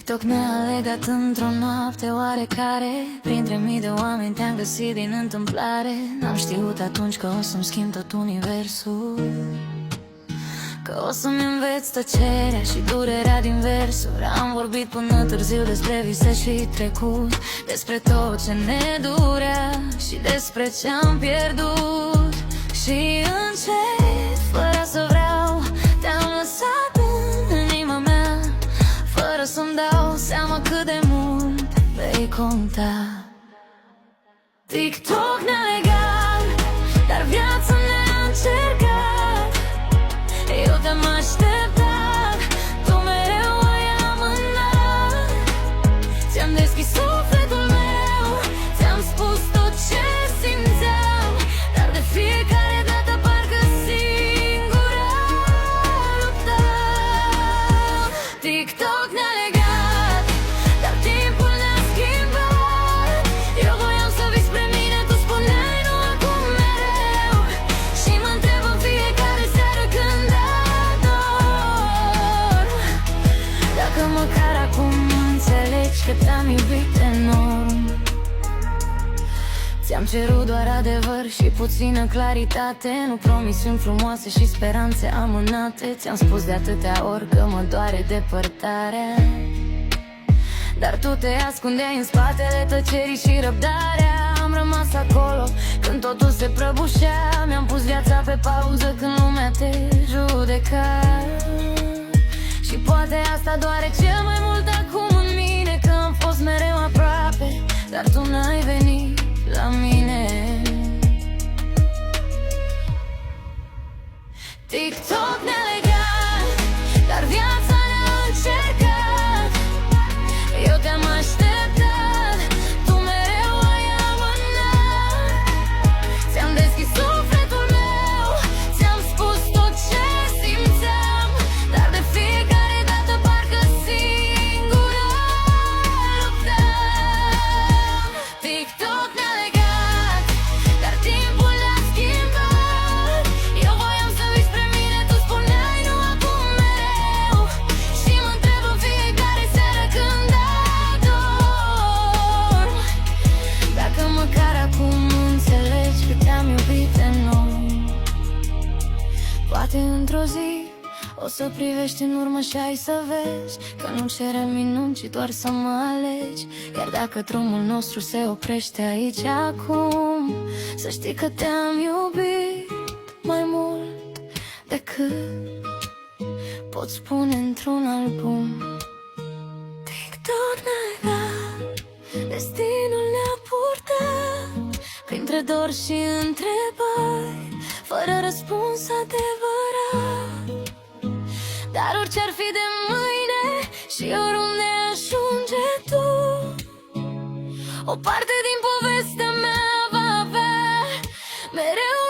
TikTok ne-a legat într-o noapte oarecare. Printre mii de oameni te-am găsit din întâmplare. N-am știut atunci că o să-mi schimb tot universul, că o să-mi înveț tăcerea și durerea din versuri. Am vorbit până târziu despre vise și trecut, despre tot ce ne durea și despre ce-am pierdut. Și încet, fără să vreau, te-am lăsat în inima mea, fără să-mi dau seama cât de mult vei conta. TikTok ne-a legat, dar viața ne-a încercat. Eu te-am așteptat, tu mereu ai amânat. Ți-am deschis sufletul meu, ți-am spus tot ce simțeam, dar de fiecare dată parcă singura luptam. TikTok ne-a legat, dar timpul ne-a schimbat. Eu voiam să vii spre mine, tu spuneai nu acum mereu. Și mă întreb în fiecare seară când adorm, dacă măcar acum înțelegi că te-am iubit enorm. Ți-am cerut doar adevăr și puțină claritate, nu promisiuni frumoase și speranțe amânate. Ți-am spus de atâtea ori că mă doare depărtarea, dar tu te ascundeai în spatele tăcerii și răbdarea. Am rămas acolo când totul se prăbușea. Mi-am pus viața pe pauză când lumea te judeca. Și poate asta doare cel mai mult acum în mine, că am fost mereu aproape, dar tu n-ai venit la mine. TikTok ne-a legat, dar viața ne-a încercat. Eu te-am așteptat, tu mereu ai amânat. Ți-am deschis sufletul meu, ți-am spus tot ce simțeam, dar de fiecare dată parcă singura luptam. TikTok ne-a legat, dar timpul ne-a schimbat. Eu voiam să vii spre mine, tu spuneai nu acum mereu. Și mă întreb în fiecare seară când adorm, dacă măcar acum înțelegi că te-am iubit enorm. Poate într-o zi o să privești în urmă și ai să vezi că nu cerem minuni, ci doar să mă alegi. Iar dacă drumul nostru se oprește aici acum, să știi că te-am iubit mai mult decât pot spune într-un album. TikTok ne-a legat, destinul ne-a purtat printre dor și întrebări, fără răspuns adevărat. Dar orice-ar fi de mâine și oriunde ajunge tu, o parte din povestea mea va avea mereu